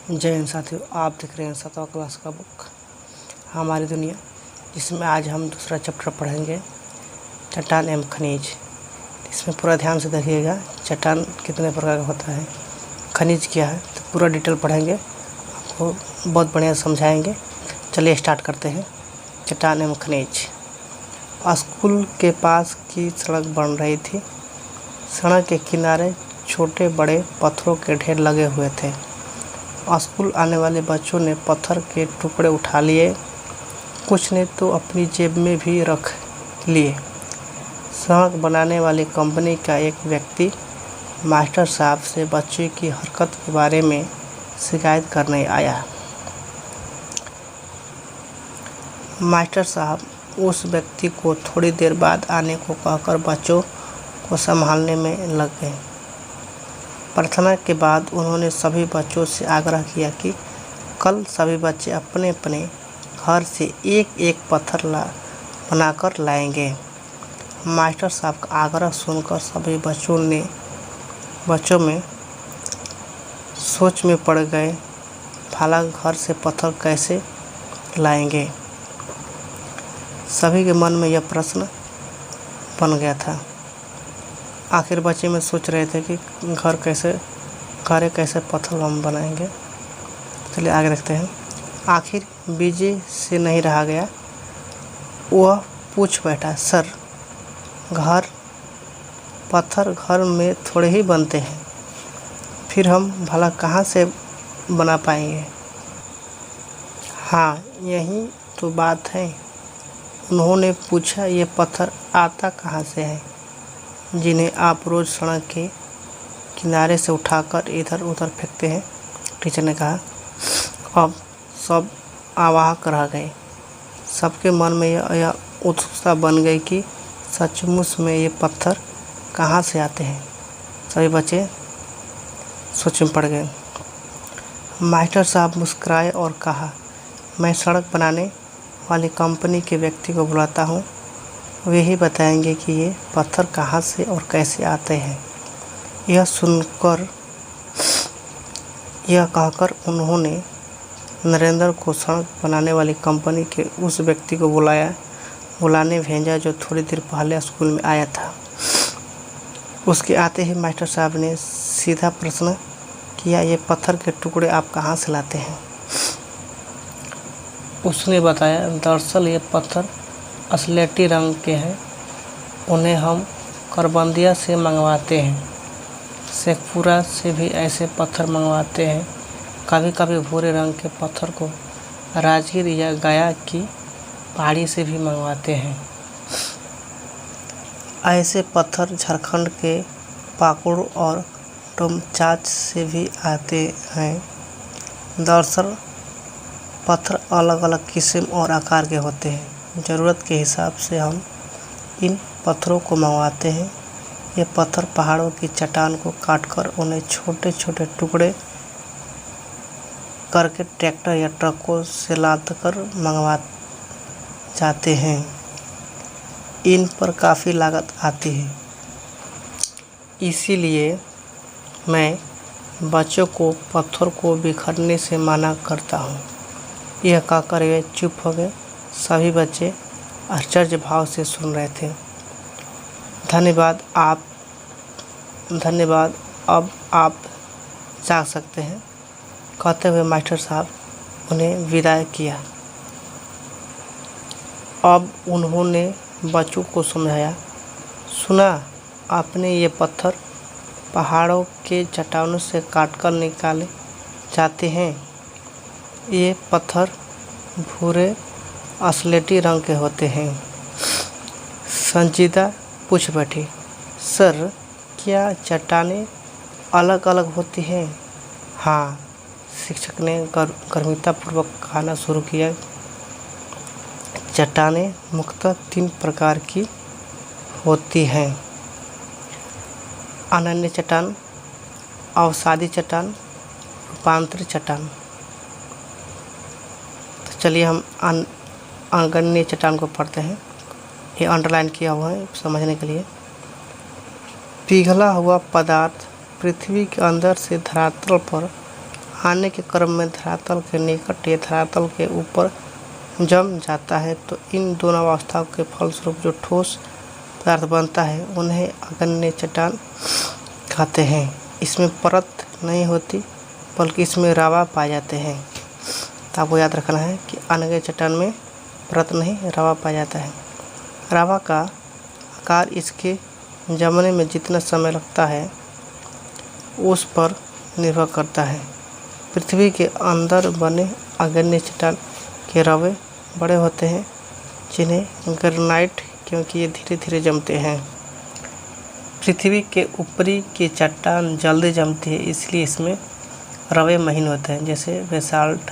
जय हिंद साथियों, आप देख रहे हैं 7वां क्लास का बुक हमारी दुनिया, जिसमें आज हम दूसरा चैप्टर पढ़ेंगे चट्टान एवं खनिज। इसमें पूरा ध्यान से देखिएगा, चट्टान कितने प्रकार का होता है, खनिज क्या है, तो पूरा डिटेल पढ़ेंगे, आपको बहुत बढ़िया समझाएंगे। चलिए स्टार्ट करते हैं। चट्टान एवं खनिज। स्कूल के पास की सड़क बन रही थी। सड़क के किनारे छोटे बड़े पत्थरों के ढेर लगे हुए थे। स्कूल आने वाले बच्चों ने पत्थर के टुकड़े उठा लिए, कुछ ने तो अपनी जेब में भी रख लिए। सड़क बनाने वाली कंपनी का एक व्यक्ति मास्टर साहब से बच्चे की हरकत के बारे में शिकायत करने आया। मास्टर साहब उस व्यक्ति को थोड़ी देर बाद आने को कहकर बच्चों को संभालने में लग गए। प्रार्थना के बाद उन्होंने सभी बच्चों से आग्रह किया कि कल सभी बच्चे अपने अपने घर से एक एक पत्थर बनाकर लाएंगे। मास्टर साहब का आग्रह सुनकर सभी बच्चों में सोच में पड़ गए, भला घर से पत्थर कैसे लाएंगे। सभी के मन में यह प्रश्न बन गया था। आखिर बच्चे में सोच रहे थे कि घर कैसे पत्थर हम बनाएंगे। चलिए आगे देखते हैं। आखिर विजय से नहीं रहा गया, वह पूछ बैठा, सर पत्थर घर में थोड़े ही बनते हैं, फिर हम भला कहाँ से बना पाएंगे। हाँ, यही तो बात है। उन्होंने पूछा, ये पत्थर आता कहाँ से है जिन्हें आप रोज़ सड़क के किनारे से उठाकर इधर उधर फेंकते हैं। टीचर ने कहा। अब सब अवाक रह गए। सबके मन में यह उत्सुकता बन गई कि सचमुच में ये पत्थर कहाँ से आते हैं। सभी बच्चे सोच में पड़ गए। मास्टर साहब मुस्कुराए और कहा, मैं सड़क बनाने वाली कंपनी के व्यक्ति को बुलाता हूँ, वे ही बताएंगे कि ये पत्थर कहाँ से और कैसे आते हैं। यह कहकर उन्होंने नरेंद्र को सड़क बनाने वाली कंपनी के उस व्यक्ति को बुलाने भेजा जो थोड़ी देर पहले स्कूल में आया था। उसके आते ही मास्टर साहब ने सीधा प्रश्न किया, ये पत्थर के टुकड़े आप कहाँ से लाते हैं। उसने बताया, दरअसल ये पत्थर स्लेटी रंग के हैं, उन्हें हम करबंदिया से मंगवाते हैं। शेखपुरा से भी ऐसे पत्थर मंगवाते हैं। कभी कभी भूरे रंग के पत्थर को राजगीर या गया की पहाड़ी से भी मंगवाते हैं। ऐसे पत्थर झारखंड के पाकुड़ और डोमचांच से भी आते हैं। दरअसल पत्थर अलग अलग किस्म और आकार के होते हैं। ज़रूरत के हिसाब से हम इन पत्थरों को मंगवाते हैं। ये पत्थर पहाड़ों की चट्टान को काटकर उन्हें छोटे छोटे टुकड़े करके ट्रैक्टर या ट्रकों से लादकर मंगवा जाते हैं। इन पर काफ़ी लागत आती है, इसीलिए मैं बच्चों को पत्थर को बिखरने से मना करता हूँ। यह कहकर वे चुप हो गए। सभी बच्चे आश्चर्य भाव से सुन रहे थे। धन्यवाद, अब आप जा सकते हैं, कहते हुए मास्टर साहब उन्हें विदाई किया। अब उन्होंने बच्चों को समझाया, सुना आपने, ये पत्थर पहाड़ों के चट्टानों से काटकर निकाले जाते हैं। ये पत्थर भूरे स्लेटी रंग के होते हैं। संजीदा पूछ बैठी, सर क्या चट्टानें अलग अलग होती हैं। हाँ, शिक्षक ने गंभीरतापूर्वक कहना शुरू किया। चट्टानें मुख्यतः 3 प्रकार की होती हैं, अनन्य चट्टान, अवसादी चट्टान, रूपांतरित चट्टान। तो चलिए हम अनन्य चट्टान को पढ़ते हैं। ये अंडरलाइन किया हुआ है समझने के लिए। पिघला हुआ पदार्थ पृथ्वी के अंदर से धरातल पर आने के क्रम में धरातल के निकट या धरातल के ऊपर जम जाता है तो इन दोनों अवस्थाओं के फलस्वरूप जो ठोस पदार्थ बनता है उन्हें अग्नेय चट्टान कहते हैं। इसमें परत नहीं होती बल्कि इसमें रावा पाए जाते हैं। तो आपको याद रखना है कि अग्नेय चट्टान में परत नहीं रावा पाया जाता है। रावा का आकार इसके जमने में जितना समय लगता है उस पर निर्भर करता है। पृथ्वी के अंदर बने अग्नेय चट्टान के रवे बड़े होते हैं जिन्हें ग्रेनाइट क्योंकि ये धीरे धीरे जमते हैं। पृथ्वी के ऊपरी की चट्टान जल्दी जमती है इसलिए इसमें रवे महीन होते हैं जैसे बेसाल्ट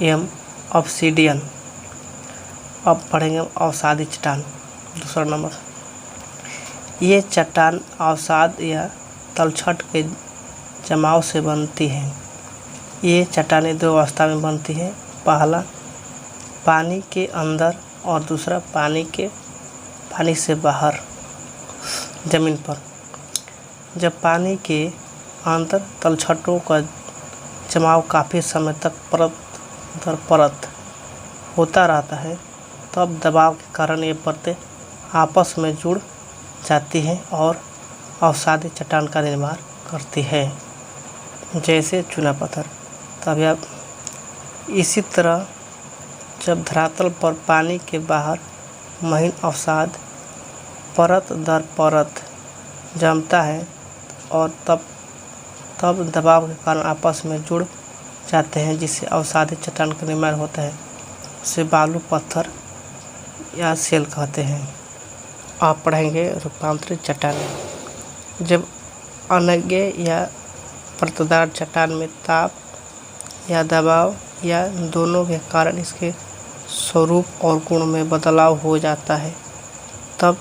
एवं ऑब्सीडियन। अब पढ़ेंगे अवसादी चट्टान दूसरा नंबर। ये चट्टान अवसाद या तलछट के जमाव से बनती है। ये चट्टानें दो अवस्था में बनती है, पहला पानी के अंदर और दूसरा पानी से बाहर ज़मीन पर। जब पानी के अंदर तलछटों का जमाव काफ़ी समय तक परत दर परत होता रहता है तब दबाव के कारण ये परतें आपस में जुड़ जाती हैं और अवसादी चट्टान का निर्माण करती है जैसे चूना पत्थर। तब अब इसी तरह जब धरातल पर पानी के बाहर महीन अवसाद परत दर परत जमता है और तब दबाव के कारण आपस में जुड़ जाते हैं जिससे अवसादी चट्टान का निर्माण होता है। उसे बालू पत्थर या सेल कहते हैं। आप पढ़ेंगे रूपांतरित चट्टान। जब अनज्ञेय या परतदार चट्टान में ताप या दबाव या दोनों के कारण इसके स्वरूप और गुण में बदलाव हो जाता है तब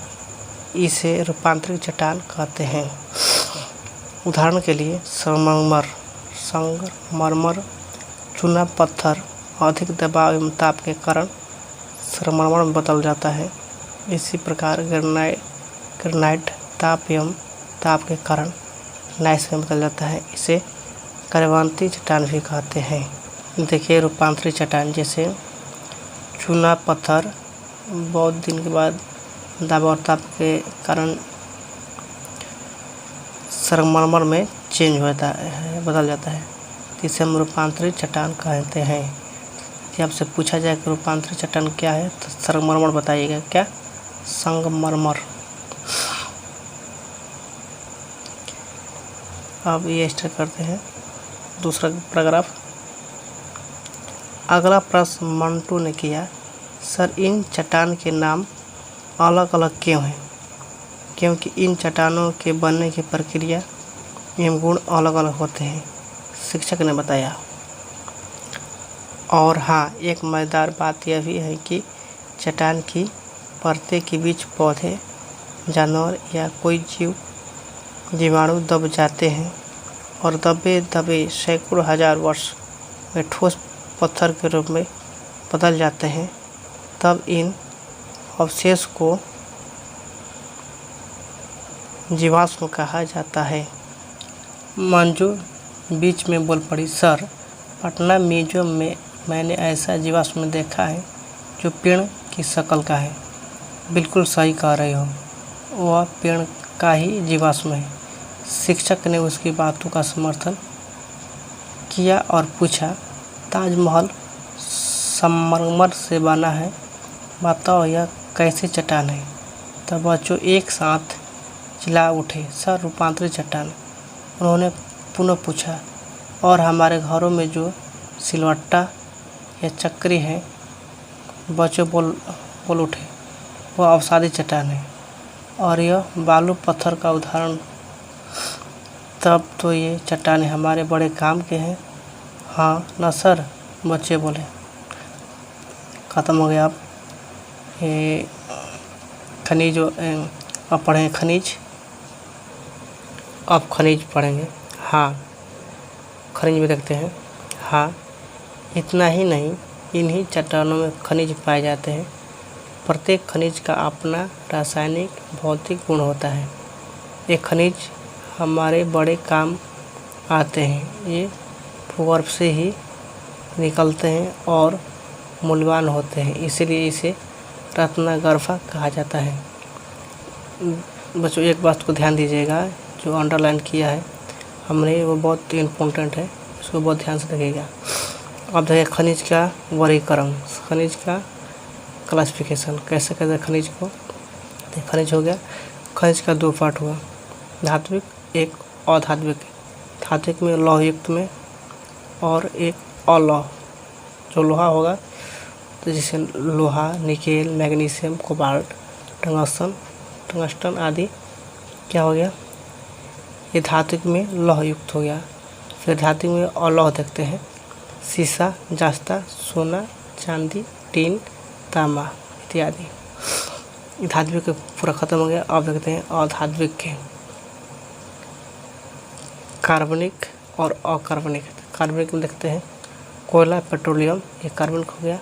इसे रूपांतरित चट्टान कहते हैं। उदाहरण के लिए संगमरमर चूना पत्थर अधिक दबाव एवं ताप के कारण संगमरमर में बदल जाता है। इसी प्रकार ग्रेनाइट ताप के कारण नाइस में बदल जाता है। इसे कलवंती चट्टान भी कहते हैं। देखिए रूपांतरित चट्टान जैसे चूना पत्थर बहुत दिन के बाद दबाव और ताप के कारण संगमरमर में चेंज होता है, बदल जाता है। इसे हम रूपांतरित चट्टान कहते हैं। यदि आपसे पूछा जाए कि रूपांतरित चट्टान क्या है तो संगमरमर बताइएगा। क्या? संगमरमर। अब ये स्टार्ट करते हैं दूसरा पैराग्राफ। अगला प्रश्न मंटू ने किया, सर इन चट्टान के नाम अलग अलग क्यों हैं? क्योंकि इन चट्टानों के बनने की प्रक्रिया एवं गुण अलग अलग होते हैं, शिक्षक ने बताया। और हाँ, एक मज़ेदार बात यह भी है कि चट्टान की परतें के बीच पौधे, जानवर या कोई जीवाणु दब जाते हैं और दबे दबे सैकड़ों हजार वर्ष में ठोस पत्थर के रूप में बदल जाते हैं। तब इन अवशेष को जीवाश्म कहा जाता है। मंजू बीच में बोल पड़ी, सर पटना म्यूजियम में मैंने ऐसा जीवाश्म देखा है जो पेड़ की शक्ल का है। बिल्कुल सही कह रहे हो, वह पेड़ का ही जीवाश्म है। शिक्षक ने उसकी बातों का समर्थन किया और पूछा, ताजमहल संगमरमर से बना है, बताओ यह कैसी चट्टान है? तब बच्चों एक साथ चिल्ला उठे, सर रूपांतरित चट्टान। उन्होंने पुनः पूछा, और हमारे घरों में जो सिलवट्टा या चक्री है? बच्चों बोल उठे, वह अवसादी चट्टान है। और यह बालू पत्थर का उदाहरण? तब तो ये चट्टानें हमारे बड़े काम के हैं। हाँ ना सर, बच्चे बोले। ख़त्म हो गया। अब ये खनिज, अब पढ़ेंगे खनिज। अब खनिज पढ़ेंगे। हाँ, खनिज में देखते हैं। हाँ, इतना ही नहीं, इन्हीं चट्टानों में खनिज पाए जाते हैं। प्रत्येक खनिज का अपना रासायनिक भौतिक गुण होता है। ये खनिज हमारे बड़े काम आते हैं। ये भूगर्भ से ही निकलते हैं और मूल्यवान होते हैं, इसीलिए इसे रत्नगर्भा कहा जाता है। बच्चों एक बात को ध्यान दीजिएगा, जो अंडरलाइन किया है हमने वो बहुत इम्पोर्टेंट है, इसको बहुत ध्यान से देखिएगा। अब देखिए खनिज का वर्गीकरण, खनिज का क्लासिफिकेशन कैसे करते हैं खनिज को। खनिज हो गया, खनिज का 2 पार्ट हुआ, धात्विक एक अधात्विक। धात्विक में लौह युक्त में और एक अलौह। जो लोहा होगा तो जैसे लोहा, निकेल, मैग्नीशियम, कोबाल्ट, टंगस्टन आदि क्या हो गया, ये धात्विक में लौह युक्त हो गया। फिर धात्विक में अलौह देखते हैं, सीसा, जास्ता, सोना, चांदी, टीन, तांबा इत्यादि। धात्विक पूरा खत्म हो गया। अब देखते हैं अधात्विक के, कार्बनिक और अकार्बनिक। कार्बनिक में देखते हैं कोयला, पेट्रोलियम, ये कार्बनिक हो गया।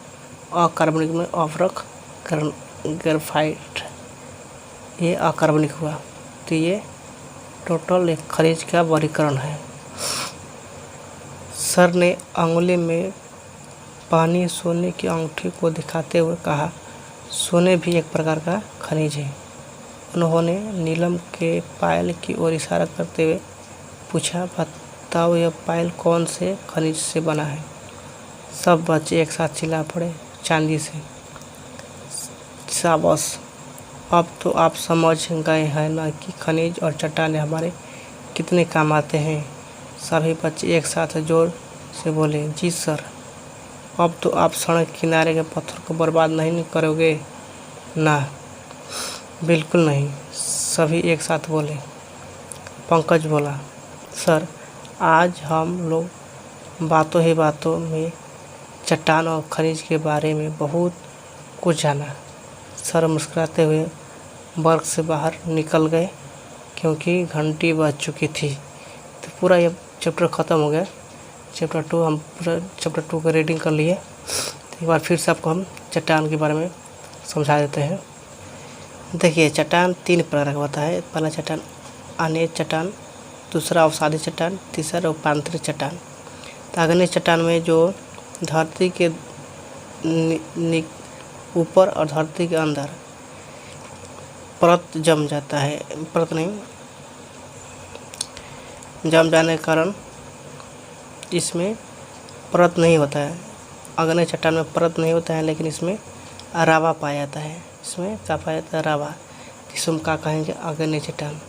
अकार्बनिक में अफरक, ग्रेफाइट, ये अकार्बनिक हुआ। तो ये टोटल एक खनिज का वर्गीकरण है। सर ने अंगुली में पानी सोने की अंगूठी को दिखाते हुए कहा, सोने भी एक प्रकार का खनिज है। उन्होंने नीलम के पायल की ओर इशारा करते हुए पूछा, बताओ यह पायल कौन से खनिज से बना है। सब बच्चे एक साथ चिल्ला पड़े, चांदी से। शाबाश, अब तो आप समझ गए हैं ना कि खनिज और चट्टानें हमारे कितने काम आते हैं। सभी बच्चे एक साथ जोर से बोले, जी सर। अब तो आप सड़क किनारे के पत्थर को बर्बाद नहीं करोगे ना। बिल्कुल नहीं, सभी एक साथ बोले। पंकज बोला, सर आज हम लोग बातों ही बातों में चट्टान और खनिज के बारे में बहुत कुछ जाना। सर मुस्कुराते हुए वर्ग से बाहर निकल गए क्योंकि घंटी बज चुकी थी। तो पूरा ये चैप्टर ख़त्म हो गया। चैप्टर 2 हम पूरा चैप्टर 2 का रीडिंग कर लिए। तो एक बार फिर से आपको हम चट्टान के बारे में समझा देते हैं। देखिए चट्टान 3 प्रकार का होता है। पहला चट्टान अग्नेय चट्टान, दूसरा अवसादी चट्टान, तीसरा रूपांतरित चट्टान। तो अग्नेय चट्टान में जो धरती के ऊपर और धरती के अंदर परत जम जाता है, परत नहीं जम जाने के कारण इसमें परत नहीं होता है। अग्नेय चट्टान में परत नहीं होता है, लेकिन इसमें रावा पाया जाता है। इसमें क्या पाया जाता है, रावा। इसमें क्या कहेंगे, अग्नेय चट्टान।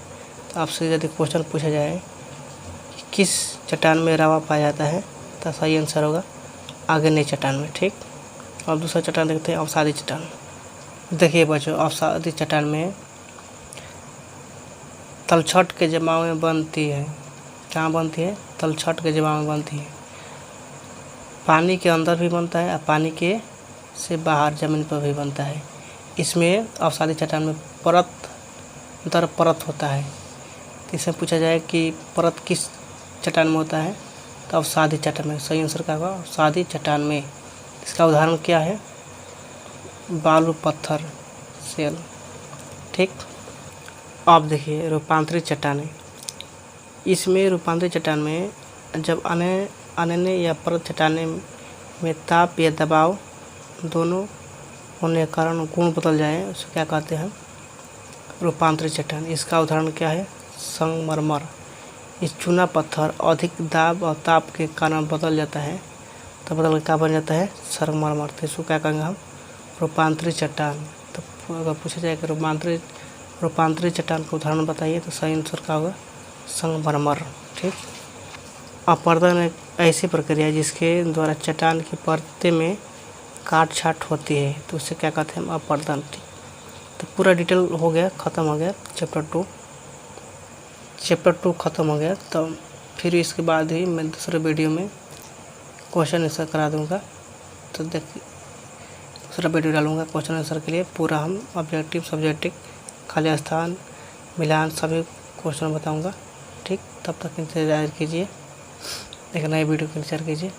तो आपसे यदि क्वेश्चन पूछा जाए कि किस चट्टान में रावा पाया जाता है, तो सही आंसर होगा अग्नेय चट्टान में। ठीक। और दूसरा चट्टान देखते हैं अवसादी चट्टान। देखिए बच्चों, अवसादी चट्टान में तलछट के जमाव में बनती है। कहाँ बनती है, तलछट के जमाव में बनती है। पानी के अंदर भी बनता है और पानी के से बाहर ज़मीन पर भी बनता है। इसमें अवसादी चट्टान में परत दर परत होता है। तो इसमें पूछा जाए कि परत किस चट्टान में होता है, तो अवसादी चट्टान में। सही आंसर क्या होगा, अवसादी चट्टान में। इसका उदाहरण क्या है, बालू, पत्थर, सेल। ठीक। अब देखिए रूपांतरित चट्टानें। इसमें रूपांतरित चट्टान में जब अनन्य या परत चट्टानें में ताप या दबाव दोनों होने के कारण गुण बदल जाए, उसे क्या कहते हैं, रूपांतरित चट्टान। इसका उदाहरण क्या है, संगमरमर। इस चूना पत्थर अधिक दाब और ताप के कारण बदल जाता है, तो बदल क्या बन जाता है, संगमरमर। तो इसको क्या कहेंगे हम, रूपांतरित चट्टान। तो अगर पूछा जाए कि रूपांतरित चट्टान का उदाहरण बताइए, तो सही आंसर क्या होगा, संगमरमर। ठीक। अपरदन एक ऐसी प्रक्रिया है जिसके द्वारा चट्टान की परतें में काट छाट होती है, तो उसे क्या कहते हैं, अपरदन। ठीक। तो पूरा डिटेल हो गया, ख़त्म हो गया चैप्टर 2 ख़त्म हो गया। तो फिर इसके बाद ही मैं दूसरे वीडियो में क्वेश्चन आंसर करा दूँगा। तो देखिए दूसरा वीडियो डालूँगा क्वेश्चन आंसर के लिए। पूरा हम ऑब्जेक्टिव, सब्जेक्टिव, खाली स्थान, मिलान सभी क्वेश्चन बताऊँगा। ठीक। तब तक इंतजार कीजिए, एक नए वीडियो का इंतजार कीजिए।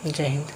जय हिंद।